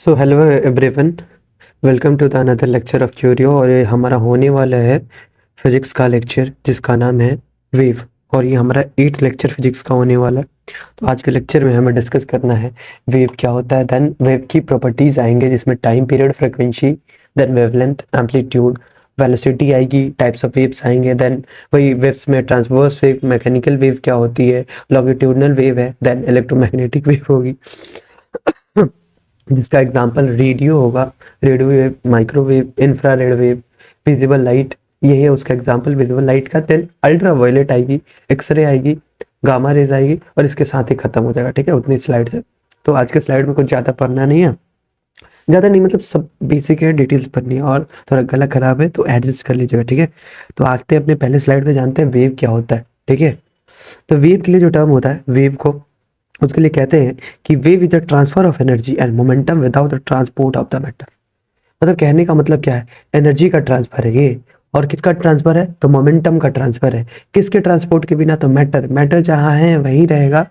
So hello everyone, welcome to the another lecture of Curio. और ये हमारा होने वाला है फिजिक्स का लेक्चर जिसका नाम है वेव। और ये हमारा 8th लेक्चर फिजिक्स का होने वाला है। तो आज के लेक्चर में हमें डिस्कस करना है वेव क्या होता है, देन वेव की प्रॉपर्टीज आएंगे जिसमें time period, frequency, then wavelength, amplitude, velocity आएगी, टाइप्स ऑफ वेव्स आएंगे, देन वही वेव्स में ट्रांसवर्स वेव, मैकेनिकल वेव क्या होती है, लॉन्गिट्यूडनल वेव है, देन इलेक्ट्रोमैग्नेटिक वेव होगी जिसका एग्जांपल रेडियो होगा, radio wave, microwave, infrared wave, visible light, ये है उसका एग्जांपल विजिबल लाइट का। देन अल्ट्रा वायलेट आएगी, एक्सरे आएगी, गामा रेज आएगी और इसके साथ ही खत्म हो जाएगा। ठीक है, उतनी स्लाइड से तो आज के स्लाइड में कुछ ज़्यादा पढ़ना नहीं है, ज़्यादा नहीं मतलब सब बेसिक है, डिटेल्स पढ़नी है और थोड़ा गला खराब है तो एडजस्ट कर लीजिएगा। ठीक है, तो आते हैं अपने पहले स्लाइड पे, जानते हैं वेव क्या होता है। ठीक है, तो वेव के लिए जो टर्म होता है वेव को, उसके लिए कहते हैं कि wave is the transfer of energy and momentum without the transport of the matter. मतलब कहने का मतलब क्या है, एनर्जी का ट्रांसफर है ये, और किसका ट्रांसफर है, तो मोमेंटम का ट्रांसफर है। किसके ट्रांसपोर्ट के बिना, तो मैटर, मैटर जहां है वहीं रहेगा,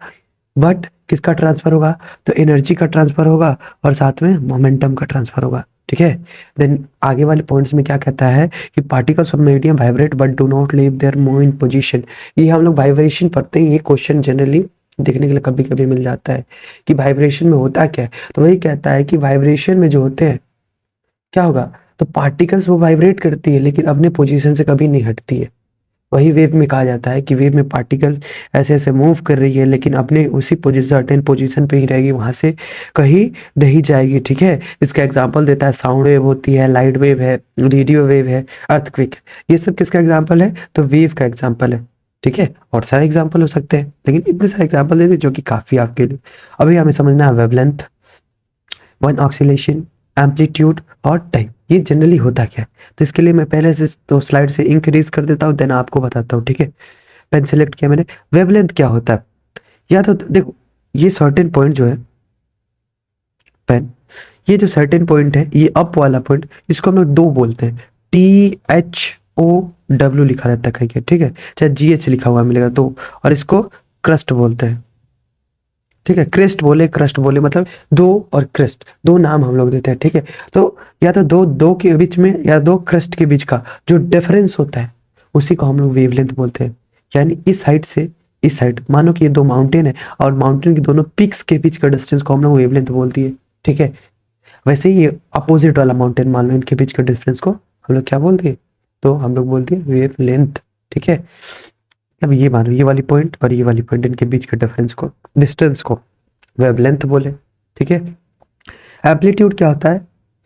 बट किसका ट्रांसफर होगा, तो एनर्जी का ट्रांसफर होगा और साथ में मोमेंटम का ट्रांसफर होगा। ठीक है, देन आगे वाले पॉइंट्स में क्या कहता है कि particles of medium vibrate but do not leave their move in position. ये हम लोग वाइब्रेशन पढ़ते हैं, ये क्वेश्चन जनरली देखने के लिए कभी कभी मिल जाता है कि वाइब्रेशन में होता क्या है। तो वही कहता है कि वाइब्रेशन में जो होते हैं क्या होगा, तो पार्टिकल्स वो वाइब्रेट करती है लेकिन अपने पोजीशन से कभी नहीं हटती है। वही वेव में कहा जाता है कि वेव में पार्टिकल्स ऐसे ऐसे मूव कर रही है लेकिन अपने उसी पोजीशन, सर्टेन पोजीशन पे ही रहेगी, वहां से कहीं नहीं जाएगी। ठीक है, इसका एग्जांपल देता है साउंड वेव होती है, लाइट वेव है, रेडियो वेव है, अर्थक्वेक, ये सब किसका एग्जांपल है, तो वेव का एग्जांपल है। ठीक है, और सारे एग्जांपल हो सकते हैं लेकिन इतने सारे एग्जांपल दे दिए जो कि काफी आपके लिए। अभी हमें समझना है वेवलेंथ, वन ऑक्सीलेशन, एम्पलीट्यूड और टाइम, ये जनरली होता क्या है। तो इसके लिए मैं पहले से तो स्लाइड से इंक्रीज कर देता हूँ, देन आपको बताता हूँ। ठीक है, पेन सेलेक्ट किया मैंने। वेवलेंथ क्या होता है, या तो देखो ये सर्टेन पॉइंट जो है पेन, ये जो सर्टेन पॉइंट है, ये अप वाला पॉइंट, इसको हम लोग दो बोलते हैं, THO W लिखा रहता है कहीं के, ठीक है, चाहे GH लिखा हुआ मिलेगा तो, और इसको क्रस्ट बोलते हैं। ठीक है, क्रेस्ट बोले, क्रस्ट बोले, मतलब दो और क्रेस्ट, दो नाम हम लोग देते हैं। ठीक है, तो या तो दो दो के बीच में या दो क्रस्ट के बीच का जो डिफरेंस होता है उसी को हम लोग वेवलेंथ बोलते हैं। यानी इस साइड से इस साइड, मानो कि ये दो माउंटेन है और माउंटेन के दोनों पिक्स के बीच का डिस्टेंस को हम लोग वेवलेंथ बोलती है। ठीक है, वैसे ही ये अपोजिट वाला माउंटेन मान लो, इनके बीच के डिफरेंस को हम लोग क्या बोलते हैं, तो हम लोग बोलते हैं वेवलेंथ। ठीक है, अब ये मानो ये वाली पॉइंट और ये वाली पॉइंट, इनके बीच के डिफरेंस को, डिस्टेंस को वेवलेंथ बोले। ठीक है, एम्पलीट्यूड क्या होता है,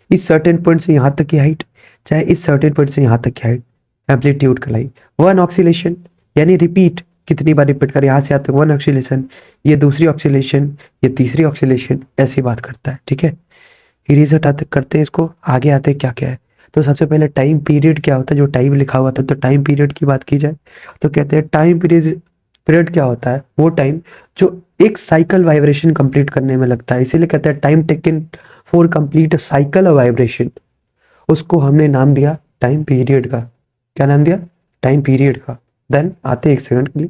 इस सर्टेन पॉइंट से यहाँ तक की हाइट, चाहे इस सर्टेन पॉइंट से यहाँ तक की हाइट, एम्पलीट्यूड कहलाई। वन ऑक्सीलेशन यानी रिपीट, कितनी बार रिपीट कर, यहाँ से यहाँ तक वन ऑक्सीलेशन, ये दूसरी ऑक्सीलेशन, ये तीसरी ऑक्सीलेशन, ऐसी बात करता है। ठीक है, इरेज हटाते करते हैं इसको, आगे आते हैं क्या क्या है। तो सबसे पहले टाइम पीरियड क्या होता है, जो टाइम लिखा हुआ था, तो टाइम पीरियड की बात की जाए तो कहते हैं टाइम पीरियड, पीरियड क्या होता है, वो टाइम जो एक साइकिल वाइब्रेशन कंप्लीट करने में लगता है, इसीलिए कहते हैं time taken for complete cycle of vibration, उसको हमने नाम दिया टाइम पीरियड का। क्या नाम दिया, टाइम पीरियड का। देन आते एक सेकंड के लिए,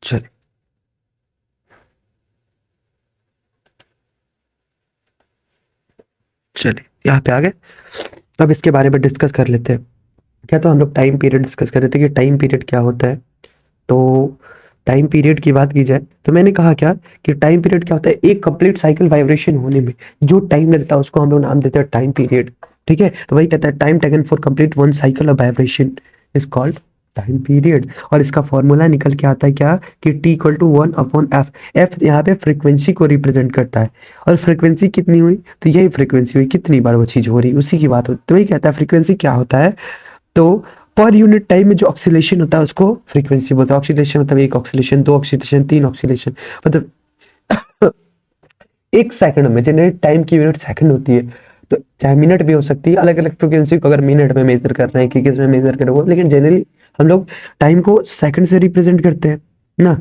चलिए चलिए यहाँ पे आ गए। अब इसके बारे में डिस्कस कर लेते हैं। क्या, तो हम लोग टाइम पीरियड डिस्कस कर रहे थे कि टाइम पीरियड क्या होता है। तो टाइम पीरियड की बात की जाए तो मैंने कहा क्या कि टाइम पीरियड क्या होता है, एक कंप्लीट साइकिल वाइब्रेशन होने में जो टाइम लगता है उसको हम लोग नाम देते हैं टाइम पीरियड। ठीक है, तो वही कहता है time taken for complete one cycle of vibration is called time period. और इसका फॉर्मूला निकल के आता है क्या, कि T=1/f। एफ यहाँ पे फ्रीक्वेंसी को रिप्रेजेंट करता है, और फ्रीक्वेंसी कितनी हुई, तो यही फ्रीक्वेंसी हुई, कितनी बार वो चीज हो रही उसी की बात होती है। तो वही कहता है फ्रीक्वेंसी क्या होता है, तो पर यूनिट टाइम में जो ऑक्सीलेशन होता है उसको फ्रीक्वेंसी बोलते हैं। ऑक्सीलेशन मतलब एक ऑक्सीलेशन, दो ऑक्सीलेशन, तीन ऑक्सीलेशन, मतलब एक सेकंड में, जनरेट टाइम की यूनिट सेकंड होती है, तो चाहे मिनट भी हो सकती है, अलग अलग फ्रीक्वेंसी को अगर मिनट में मेजर कर रहे हैं कि किस में मेजर कर रहे हो, लेकिन जनरली हम लोग टाइम को सेकंड से रिप्रेजेंट करते हैं ना।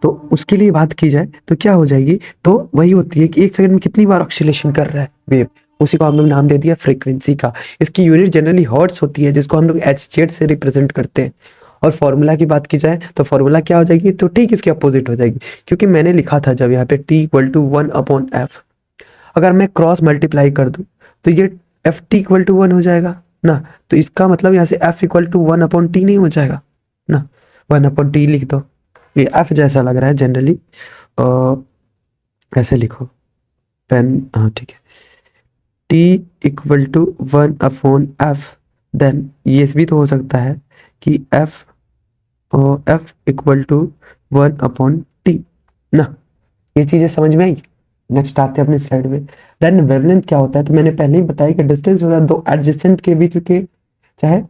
तो उसके लिए बात की जाए तो क्या हो जाएगी, तो वही होती है कि एक सेकंड में कितनी बार ऑक्सीलेशन कर रहा है वेव, उसी को हम लोग नाम दे दिया फ्रीक्वेंसी का। इसकी यूनिट जनरली हर्ट्स होती है जिसको हम लोग एच जेड से रिप्रेजेंट करते हैं। और फॉर्मूला की बात की जाए तो फॉर्मूला क्या हो जाएगी, तो ठीक इसके अपोजिट हो जाएगी, क्योंकि मैंने लिखा था जब यहाँ पे t इक्वल टू 1/f, अगर मैं क्रॉस मल्टीप्लाई कर दूं तो ये एफ टी इक्वल टू 1 हो जाएगा ना, तो इसका मतलब यहाँ से एफ इक्वल टू 1/t नहीं हो जाएगा ना, 1/t लिख दो, ये एफ जैसा लग रहा है जनरली, ऐसे लिखो पेन, हाँ ठीक है, t equal to 1/f, then ये भी तो हो सकता है कि f f equal to 1/t ना, ये चीजें समझ में आई। नेक्स्ट आते हैं अपने स्लाइड में। देन वेवलेंथ क्या होता है, तो मैंने पहले ही बताया कि डिस्टेंस होता है दो एडजेसेंट के बीच के, चाहे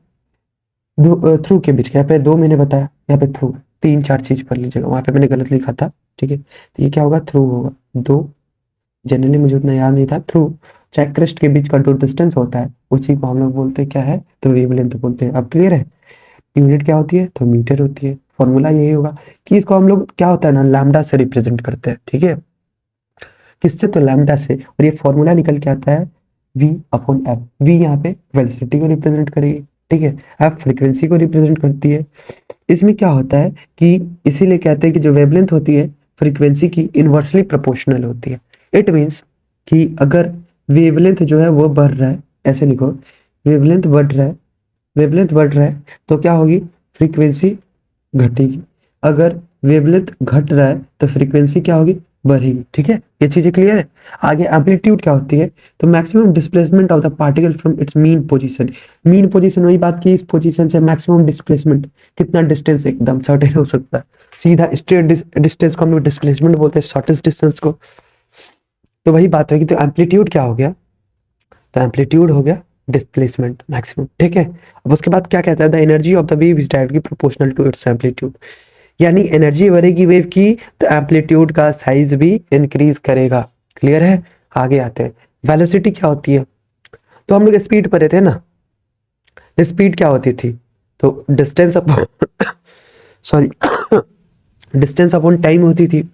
दो थ्रू के बीच के, यहाँ पे दो मैंने बताया, यहाँ पे थ्रू, तीन चार चीज पढ़ लीजिएगा, वहां पे मैंने गलत लिखा था, ठीक है, तो ये क्या होगा, थ्रू होगा, दो, जनरली मुझे उतना याद नहीं था, थ्रू चाहे क्रेस्ट के बीच का जो डिस्टेंस होता है उसी को हम लोग बोलते हैं क्या है, तो वेवलेंथ बोलते हैं। अब क्लियर है, यूनिट क्या होती है, तो मीटर होती है। फॉर्मूला यही होगा कि इसको हम लोग क्या होता है ना, लैम्डा से रिप्रेजेंट करते हैं, ठीक है, किससे, तो लैम्डा से, और ये फॉर्मूला निकल के आता है v/f, v यहाँ पे वेलोसिटी को रिप्रेजेंट करेगी, ठीक है, f फ्रीक्वेंसी को रिप्रेजेंट करती है। इसमें क्या होता है कि इसीलिए कहते हैं कि जो वेवलेंथ होती है फ्रीक्वेंसी की इनवर्सली प्रोपोर्शनल होती है। इट मीन्स कि अगर वेवलेंथ जो है वो बढ़ रहा है, ऐसे लिखो, वेवलेंथ बढ़ रहा है, वेवलेंथ बढ़ रहा है तो क्या होगी, फ्रीक्वेंसी घटेगी, अगर वेवलेंथ घट रहा है तो फ्रीक्वेंसी क्या होगी, बढ़ेगी, ठीक है, ये चीजें क्लियर है। आगे एम्पलीट्यूड क्या होती है, तो maximum displacement of the particle from its mean position, mean position वही बात की, इस पोजीशन से मैक्सिमम डिस्प्लेसमेंट, कितना डिस्टेंस एकदम सर्टेन हो सकता है, सीधा स्ट्रेट डिस्टेंस को हम लोग डिस्प्लेसमेंट बोलते हैं, शॉर्टेस्ट डिस्टेंस को, तो वही बात होगी। तो एम्पलीट्यूड क्या हो गया, तो एम्पलीट्यूड हो गया डिस्प्लेसमेंट मैक्सिमम, ठीक है। अब उसके बाद क्या कहता है, the energy of the wave is directly proportional to its amplitude, यानी एनर्जी बढ़ेगी वेव की तो एम्पलीट्यूड का साइज भी इंक्रीज करेगा। क्लियर है, आगे आते हैं। वेलोसिटी क्या होती है, तो हम लोग स्पीड पढ़े थे ना, स्पीड क्या होती थी, तो distance upon sorry distance upon time होती थी,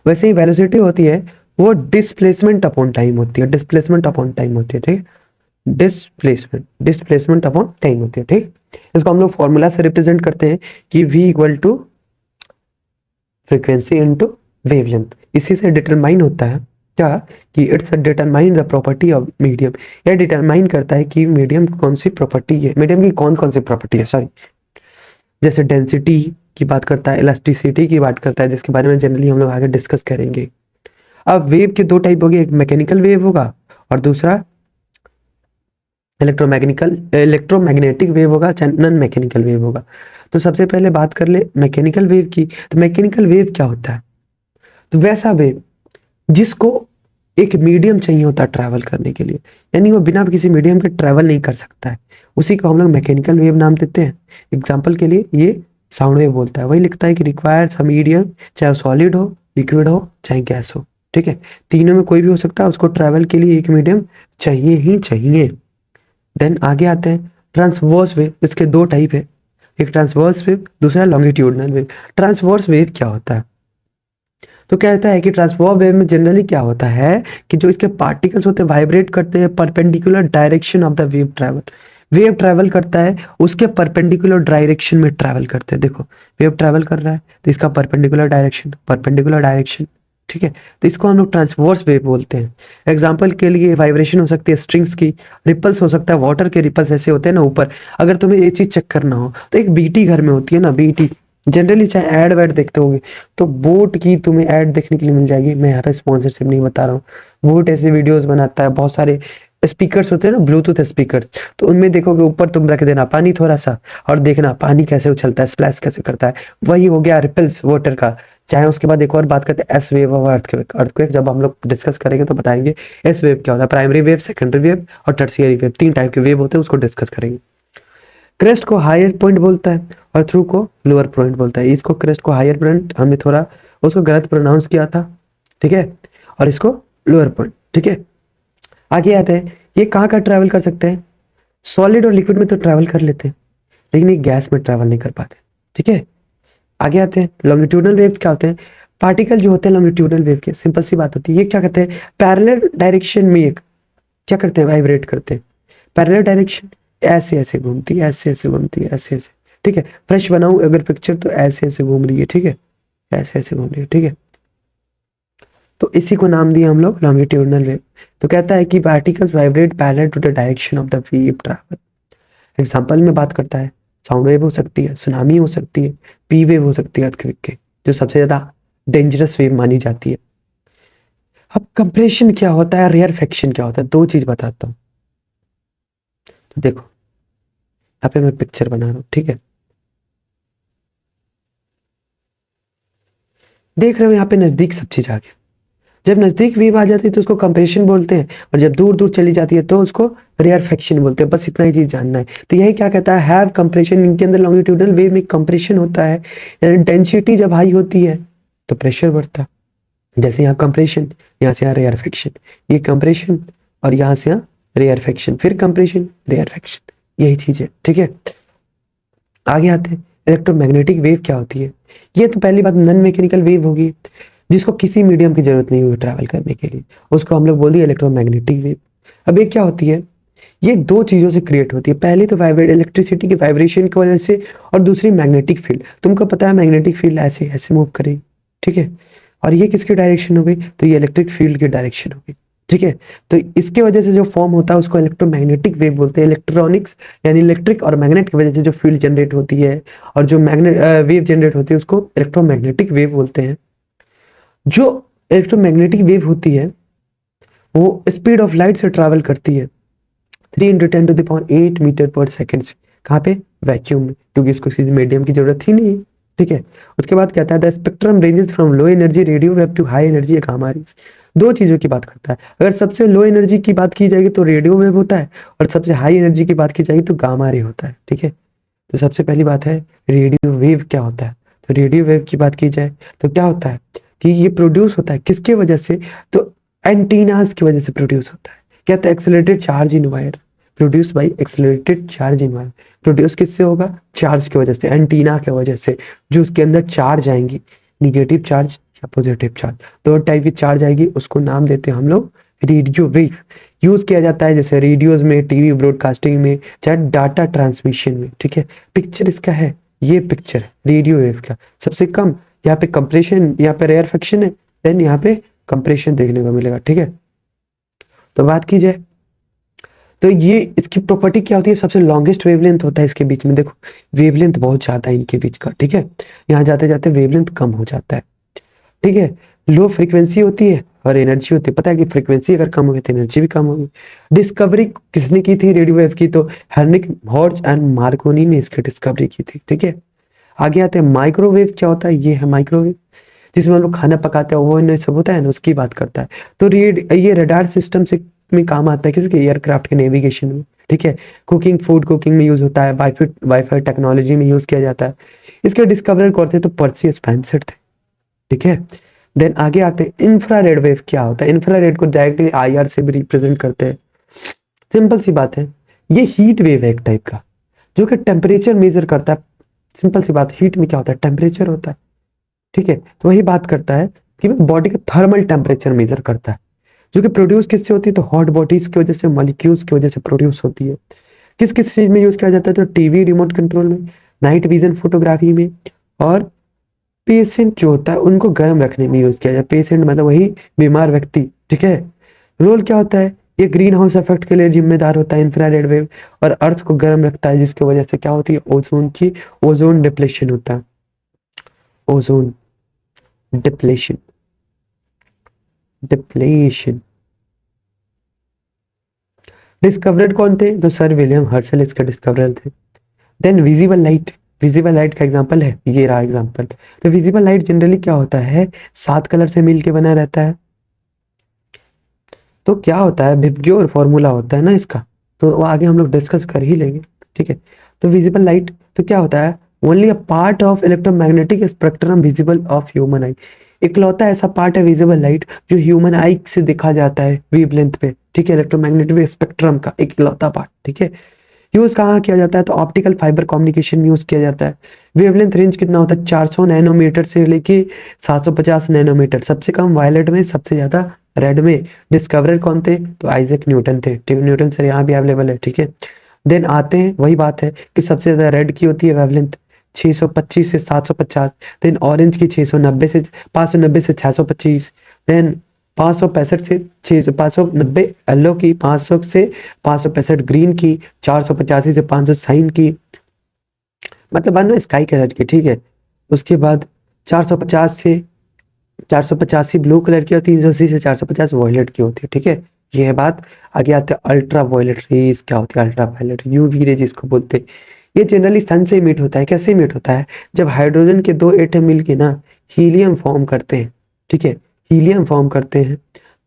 वैसे ही वेलोसिटी होती है वो डिस्प्लेसमेंट अपॉन टाइम होती है, डिस्प्लेसमेंट अपॉन टाइम होती है, ठीक, डिस्प्लेसमेंट अपॉन टाइम होती है, ठीक। इसको हम लोग फॉर्मूला से रिप्रेजेंट करते हैं कि v equal to frequency into wavelength, इसी से डिटरमाइन होता है क्या, कि it's determine the property of medium, यह डिटरमाइन करता है कि मीडियम कौन सी प्रॉपर्टी है, मीडियम की कौन कौन सी प्रॉपर्टी है, सॉरी, जैसे डेंसिटी की बात करता है, इलास्टिसिटी की बात करता है, जिसके बारे में जनरली हम लोग आगे डिस्कस करेंगे। अब वेव के दो टाइप होगी, एक मैकेनिकल वेव होगा और दूसरा इलेक्ट्रोमैग्नेटिक वेव होगा, चाहे नॉन मैकेनिकल वेव होगा। तो सबसे पहले बात कर ले मैकेनिकल वेव की, तो मैकेनिकल वेव क्या होता है, तो वैसा वेव जिसको एक मीडियम चाहिए होता है ट्रैवल करने के लिए, यानी वो बिना किसी मीडियम के ट्रैवल नहीं कर सकता है, उसी को हम लोग मैकेनिकल वेव नाम देते हैं। एग्जाम्पल के लिए ये साउंड वेव बोलता है, वही लिखता है कि रिक्वायर्स अ मीडियम, चाहे सॉलिड हो, लिक्विड हो, चाहे गैस हो, ठीक है, तीनों में कोई भी हो सकता है, उसको ट्रैवल के लिए एक मीडियम चाहिए ही चाहिए। देन आगे आते हैं ट्रांसवर्स वेव, इसके दो टाइप है, एक ट्रांसवर्स वेव, दूसरा लॉन्गिट्यूडनल वेव। ट्रांसवर्स वेव क्या होता है, तो कहता है कि ट्रांसवर्स वेव में जनरली क्या होता है कि जो इसके पार्टिकल्स होते हैं वाइब्रेट करते हैं perpendicular direction of the wave travel करता है उसके परपेंडिकुलर डायरेक्शन में ट्रैवल करते हैं। देखो वेव ट्रैवल कर रहा है तो इसका परपेंडिकुलर डायरेक्शन, ठीक है, तो इसको हम लोग ट्रांसवर्स वेव बोलते हैं। एग्जाम्पल के लिए वाइब्रेशन हो सकती है स्ट्रिंग्स की, रिपल्स हो सकता है, वाटर के रिपल्स ऐसे होते हैं ना ऊपर। अगर तुम्हें ये चीज चेक करना हो तो एक बीटी घर में होती है ना, बीटी जनरली चाहे ऐड वैड देखते होगे तो बोट की तुम्हें ऐड देखने के लिए मिल जाएगी, मैं यहाँ पे स्पॉन्सरशिप नहीं बता रहा हूँ, बोट ऐसे वीडियोस बनाता है, बहुत सारे स्पीकर्स होते हैं ना, ब्लूटूथ स्पीकर्स, तो उनमें देखोगे ऊपर तुम रख देना पानी थोड़ा सा और देखना पानी कैसे उछलता है, स्प्लैश कैसे करता है, वही हो गया रिपल्स वाटर का। चाहे उसके बाद एक और बात करते हैं एस वेव और अर्थक्वेक जब हम लोग डिस्कस करेंगे तो बताएंगे एस वेव क्या होता है, प्राइमरी वेव, सेकेंडरी वेव और टर्शियरी वेव, तीन टाइप के वेव होते हैं, उसको डिस्कस करेंगे। क्रेस्ट को हायर पॉइंट बोलता है और थ्रू को लोअर पॉइंट बोलता है। इसको क्रेस्ट को हायर पॉइंट हमने थोड़ा उसको गलत प्रोनाउंस किया था, ठीक है, और इसको लोअर पॉइंट, ठीक है। आगे आते हैं, ये कहाँ का ट्रैवल कर सकते हैं, सॉलिड और लिक्विड में तो ट्रैवल कर लेते हैं लेकिन ये गैस में ट्रैवल नहीं कर पाते, ठीक है। आगे आते हैं, लॉन्गिट्यूडनल वेव्स क्या होते हैं, पार्टिकल जो होते हैं लॉन्गिट्यूडनल वेव के, सिंपल सी बात होती है, ये क्या कहते हैं, पैरेलल डायरेक्शन में एक क्या करते हैं, वाइब्रेट करते हैं, पैरेलल डायरेक्शन, ऐसे ऐसे घूमती है, ऐसे ऐसे घूमती है, ऐसे ऐसे, ठीक है। फ्रेश बनाऊं अगर पिक्चर तो ऐसे ऐसे घूम रही है, ठीक है, ऐसे ऐसे घूम रही है, ठीक है। तो इसी को नाम दिया हम लोग लॉन्गिट्यूडनल वेव। तो कहता है कि particles vibrate parallel to the direction of the wave travel. Example में बात करता है, साउंड वेव हो सकती है, सुनामी हो सकती है, पी वेव हो सकती है अर्थक्वेक के, जो सबसे ज्यादा डेंजरस वेव मानी जाती है। अब कंप्रेशन क्या होता है, रेयरफेक्शन क्या होता है, दो चीज बताता हूँ। तो देखो यहाँ पे मैं पिक्चर बना रहा हूँ, ठीक है। देख रहे हो यहाँ पे नजदीक सब चीज आ गया। जब नजदीक वेव आ जाती है तो उसको कंप्रेशन बोलते हैं, और जब दूर दूर चली जाती है तो उसको रेयरफेक्शन बोलते हैं। बस इतना ही चीज जानना है। तो यही क्या कहता है, हैव कंप्रेशन। इनके अंदर लॉन्गिट्यूडनल वेव में कंप्रेशन होता है, यानी डेंसिटी जब हाई होती है तो प्रेशर बढ़ता है। जैसे यहाँ कंप्रेशन, यहाँ से यहाँ रेयरफेक्शन, ये कंप्रेशन और यहाँ से यहाँ रेयरफेक्शन, फिर कंप्रेशन रेयरफेक्शन, यही चीज है, ठीक है। आगे आते हैं, इलेक्ट्रोमैग्नेटिक वेव क्या होती है। ये तो पहली बात नॉन मैकेनिकल वेव होगी, जिसको किसी मीडियम की जरूरत नहीं होगी ट्रैवल करने के लिए, उसको हम लोग बोल दिए इलेक्ट्रोमैग्नेटिक वेव। अब ये क्या होती है, ये दो चीजों से क्रिएट होती है। पहली तो वाइब्रेट इलेक्ट्रिसिटी के वाइब्रेशन की वजह से, और दूसरी मैग्नेटिक फील्ड। तुमको पता है मैग्नेटिक फील्ड ऐसे ऐसे मूव करेगी, ठीक है। और ये किसकी डायरेक्शन हो गई, तो ये इलेक्ट्रिक फील्ड की डायरेक्शन हो गई, ठीक है। तो इसके वजह से जो फॉर्म होता है उसको इलेक्ट्रोमैग्नेटिक वेव बोलते हैं। इलेक्ट्रॉनिक्स यानी इलेक्ट्रिक और मैग्नेट की वजह से जो फील्ड जनरेट होती है और जो मैग्नेट वेव जनरेट होती है उसको इलेक्ट्रोमैग्नेटिक वेव बोलते हैं। जो इलेक्ट्रोमैग्नेटिक वेव होती है वो स्पीड ऑफ लाइट से ट्रैवल करती है 3 × 10⁸ मीटर पर सेकेंड से। कहाँ पे, वैक्यूम में, क्योंकि इसको किसी मीडियम की जरूरत ही नहीं है, ठीक है। उसके बाद कहता है the spectrum ranges from low energy radio wave to high energy gamma rays. दो चीजों की बात करता है। अगर सबसे लो एनर्जी की बात की जाएगी तो रेडियो वेव होता है, और सबसे हाई एनर्जी की बात की जाएगी तो गामा रे होता है, ठीक है। तो सबसे पहली बात है रेडियो वेव क्या होता है। तो रेडियो वेव की बात की जाए तो क्या होता है कि ये प्रोड्यूस होता है किसके वजह से, तो एंटीनास की वजह से प्रोड्यूस होता है। कहता है accelerated charge in wire, produce by accelerated charge in wire. Produce किससे होगा, चार्ज की वजह से, एंटीना की वजह से, जो उसके अंदर चार्ज आएंगी, निगेटिव चार्ज या पॉजिटिव चार्ज, दो टाइप की चार्ज आएगी, उसको नाम देते हैं हम लोग रेडियो वेव। यूज किया जाता है जैसे रेडियोज में, टीवी ब्रॉडकास्टिंग में, चाहे डाटा ट्रांसमिशन में, ठीक है। पिक्चर इसका है, ये पिक्चर है रेडियो वेव का। सबसे कम यहाँ पे कंप्रेशन, यहाँ पे रेयरफेक्शन है, देन यहाँ पे कंप्रेशन देखने को मिलेगा, ठीक है। तो बात की जाए तो ये इसकी प्रॉपर्टी क्या होती है, सबसे लॉन्गेस्ट वेवलेंथ होता है इसके बीच में। देखो वेवलेंथ बहुत ज्यादा है इनके बीच का, ठीक है। यहाँ जाते जाते वेवलेंथ कम हो जाता है, ठीक है। लो फ्रीक्वेंसी होती है और एनर्जी होती है। पता है कि फ्रीक्वेंसी अगर कम होगी तो एनर्जी भी कम होगी। डिस्कवरी किसने की थी रेडियो वेव की, तो हेनरिक हॉर्ज एंड मार्कोनी ने इसकी डिस्कवरी की थी, ठीक है। आगे आते हैं माइक्रोवेव क्या होता है। ये है माइक्रोवेव, जिसमें हम लोग खाना पकाते हैं, वो सब होता है ना, उसकी बात करता है। तो ये रडार सिस्टम से में काम आता है किसके, एयरक्राफ्ट के नेविगेशन में, ठीक है। कुकिंग, फूड कुकिंग में यूज होता है, वाईफाई टेक्नोलॉजी में यूज किया जाता है। इसके डिस्कवरर कौन थे, तो पर्सी स्पेंसर थे, ठीक है। देन आगे आते हैं इंफ्रारेड वेव क्या होता है। इंफ्रारेड को डायरेक्टली आईआर से भी रिप्रेजेंट करते हैं। सिंपल सी बात है, ये हीट वेव है एक टाइप का, जो कि टेम्परेचर मेजर करता है। सिंपल सी बात, हीट में क्या होता है, टेम्परेचर होता है, ठीक है। तो वही बात करता है कि बॉडी का थर्मल टेम्परेचर मेजर करता है, जो कि प्रोड्यूस किससे होती है, तो हॉट बॉडीज की वजह से, मॉलिक्यूल्स की वजह से प्रोड्यूस होती है। किस किस चीज में यूज किया जाता है, तो टीवी रिमोट कंट्रोल में, नाइट विजन फोटोग्राफी में, और पेशेंट जो होता है उनको गर्म रखने में यूज किया जाए। पेशेंट मतलब वही बीमार व्यक्ति, ठीक है। रोल क्या होता है, ये ग्रीन हाउस इफेक्ट के लिए जिम्मेदार होता है इंफ्रारेड वेव, और अर्थ को गर्म रखता है, जिसकी वजह से क्या होती है, ओजोन डिप्लेशन होता है, ओजोन डिप्लेशन, डिप्लेशन। डिस्कवरर कौन थे, तो सर विलियम हर्शल इसका डिस्कवरर थे। Then visible light, visible light का एग्जांपल है, ये रहा एग्जांपल। तो विजिबल लाइट जनरली क्या होता है, 7 कलर से मिलके बना रहता है। तो क्या होता है, विबग्योर फॉर्मूला होता है ना इसका, तो वो आगे हम लोग डिस्कस कर ही लेंगे, ठीक है। तो विजिबल लाइट तो क्या होता है, only a part of electromagnetic spectrum visible of human आई। इकलौता ऐसा पार्ट है विजिबल लाइट जो ह्यूमन आई से देखा जाता है वेवलेंथ पे, ठीक है। इलेक्ट्रोमैग्नेटिक स्पेक्ट्रम का इकलौता पार्ट, ठीक है। यूज कहाँ किया जाता है, तो ऑप्टिकल फाइबर कम्युनिकेशन में यूज किया जाता है। वेवलेंथ रेंज कितना होता है, 400 नैनोमीटर से लेके 750 नैनोमीटर। सबसे कम वायलेट में, सबसे ज्यादा रेड में। डिस्कवरर कौन थे, तो आइजैक न्यूटन थे। न्यूटन सर यहाँ भी अवेलेबल है, ठीक है। देन आते हैं, वही बात है कि सबसे ज्यादा रेड की होती है वेवलेंथ 625 से 750, देन ऑरेंज की 690 से 590 से 625, देन 565 से 600 590 येलो की, 500 से 565 ग्रीन की, 485 से 560 की, मतलब मान लो स्काई कलर की, ठीक है। उसके बाद 450 से 485 ब्लू कलर की और 380 से 450 वॉयलेट की होती है, ठीक है। ये है बात। आगे आते हैं अल्ट्रा वायलेट रेज। क्या होती है अल्ट्रा वायलेट? यूवी रे जिसको बोलते हैं। ये जनरली सन से इमिट होता है। कैसे इमिट होता है? जब हाइड्रोजन के दो एटम मिलके ना हीलियम फॉर्म करते हैं, ठीक है, हीलियम फॉर्म करते हैं,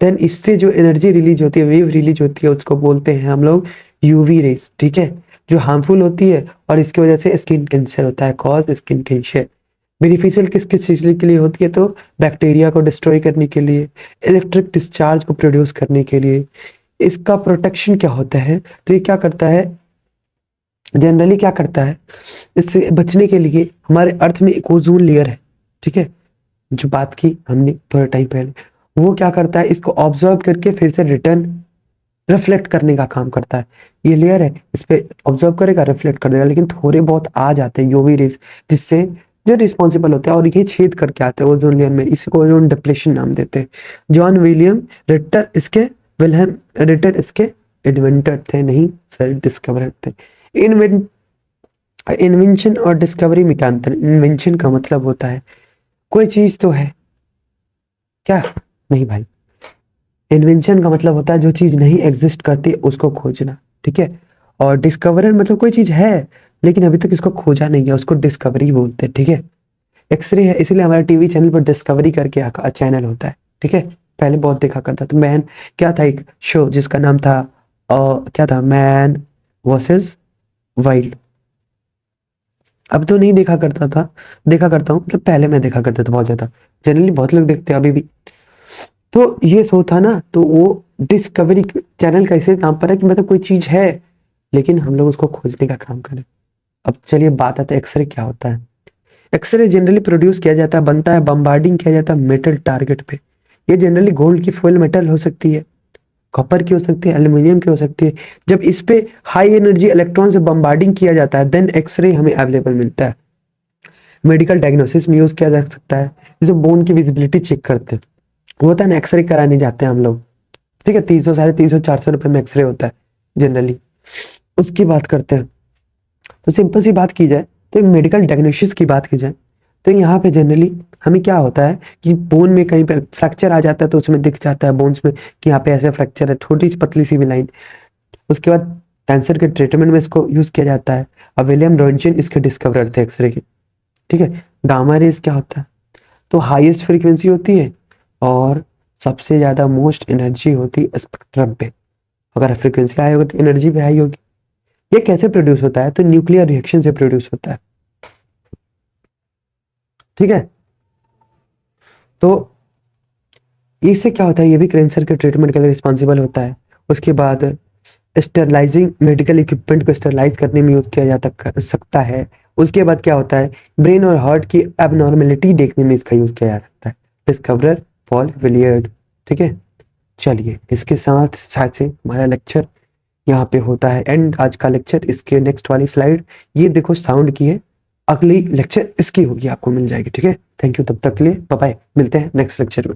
देन इससे जो एनर्जी रिलीज होती है, वेव रिलीज होती है, उसको बोलते हैं हम लोग यूवी रेज, ठीक है, जो हार्मफुल होती है और इसकी वजह से स्किन कैंसर होता है, कॉज स्किन कैंसर। बेनिफिशियल किस किस चीज के लिए होती है? तो बैक्टीरिया को डिस्ट्रॉय करने के लिए, इलेक्ट्रिक डिस्चार्ज को प्रोड्यूस करने के लिए। इसका प्रोटेक्शन क्या होता है? तो ये क्या करता है, जनरली क्या करता है, इससे बचने के लिए हमारे अर्थ में एक ओजोन लेयर है, ठीक है, जो बात की हमने थोड़ा टाइम पहले। वो क्या करता है, इसको ऑब्जर्व करके फिर से रिटर्न रिफ्लेक्ट करने का काम करता है। ये लेयर है, इस पे ऑब्जर्व करेगा, रिफ्लेक्ट कर देगा, लेकिन थोड़े बहुत आ जाते हैं यूवी रेज, जिससे जो रिस्पॉन्सिबल होता है और ये छेद करके आते हैं ओजोन लेयर में। इसको ओजोन डिप्लेशन नाम देते हैं। जॉन विलियम रिटर इसके विल्हेम रिटर इसके इन्वेंटर थे, नहीं सर डिस्कवरर थे। इन्वेंट इन्वेंशन और डिस्कवरी में क्या अंतर? इन्वेंशन का मतलब होता है कोई चीज तो है क्या, नहीं भाई। इन्वेंशन का मतलब होता है जो चीज नहीं एग्जिस्ट करती उसको खोजना, ठीक है। और डिस्कवरर मतलब कोई चीज है लेकिन अभी तक इसको खोजा नहीं है, उसको डिस्कवरी बोलते हैं, ठीक है। एक्सरे है, इसलिए हमारे टीवी चैनल पर डिस्कवरी करके चैनल होता है, ठीक है। पहले बहुत देखा करता था। मैन क्या था, एक शो जिसका नाम था क्या था, मैन वर्सेस वाइल्ड। अब तो नहीं देखा करता था, देखा करता हूँ, मतलब पहले मैं देखा करता था बहुत ज्यादा। जनरली बहुत लोग देखते हैं अभी भी। तो ये शो था ना, तो वो डिस्कवरी चैनल का इसे नाम पर है कि मतलब कोई चीज है लेकिन हम लोग उसको खोजने का काम करें। अब चलिए बात आता है एक्सरे क्या होता है। एक्सरे जनरली प्रोड्यूस किया जाता है, बनता है, बम्बार्डिंग किया जाता है मेटल टारगेट पे। ये जनरली गोल्ड की फुल मेटल हो सकती है, कॉपर की हो सकती है, एल्यूमिनियम की हो सकती है। जब इस पे हाई एनर्जी इलेक्ट्रॉन से बम्बार्डिंग किया जाता है देन एक्सरे हमें अवेलेबल मिलता है। मेडिकल डायग्नोसिस में यूज किया जा सकता है, जैसे बोन की विजिबिलिटी चेक करते हैं, वो होता है ना, एक्सरे कराने जाते हैं हम लोग, ठीक है, 300 350 400 रुपए में एक्सरे होता है जनरली, उसकी बात करते हैं। तो सिंपल सी बात की जाए, तो मेडिकल डायग्नोसिस की बात की जाए, तो यहाँ पे जनरली हमें क्या होता है कि बोन में कहीं पे फ्रैक्चर आ जाता है तो उसमें दिख जाता है बोन्स में कि यहाँ पे ऐसे फ्रैक्चर है, छोटी सी पतली सी भी लाइन। उसके बाद कैंसर के ट्रीटमेंट में इसको यूज किया जाता है। अब विलियम रॉन्टजन इसके डिस्कवरर थे एक्सरे के, ठीक है। गामा रेज क्या होता है? तो हाईएस्ट फ्रीक्वेंसी होती है और सबसे ज्यादा मोस्ट एनर्जी होती है स्पेक्ट्रम पे। अगर फ्रीक्वेंसी हाई होगी तो एनर्जी भी हाई होगी। ये कैसे प्रोड्यूस होता है? तो न्यूक्लियर रिएक्शन से प्रोड्यूस होता है, ठीक है। तो इससे क्या होता है, ये भी कैंसर के ट्रीटमेंट के लिए रिस्पॉन्सिबल होता है। उसके बाद स्टरलाइजिंग, मेडिकल इक्विपमेंट को स्टरलाइज करने में यूज किया जाता कर सकता है। उसके बाद क्या होता है, ब्रेन और हार्ट की एबनॉर्मेलिटी देखने में इसका यूज किया जा सकता है। डिस्कवरर पॉल विलियर्ड, ठीक है। चलिए इसके साथ साथ से हमारा लेक्चर यहाँ पे होता है एंड आज का लेक्चर। इसके नेक्स्ट वाली स्लाइड ये देखो साउंड की है, अगली लेक्चर इसकी होगी, आपको मिल जाएगी, ठीक है। थैंक यू, तब तक के लिए बाय बाय, मिलते हैं नेक्स्ट लेक्चर में।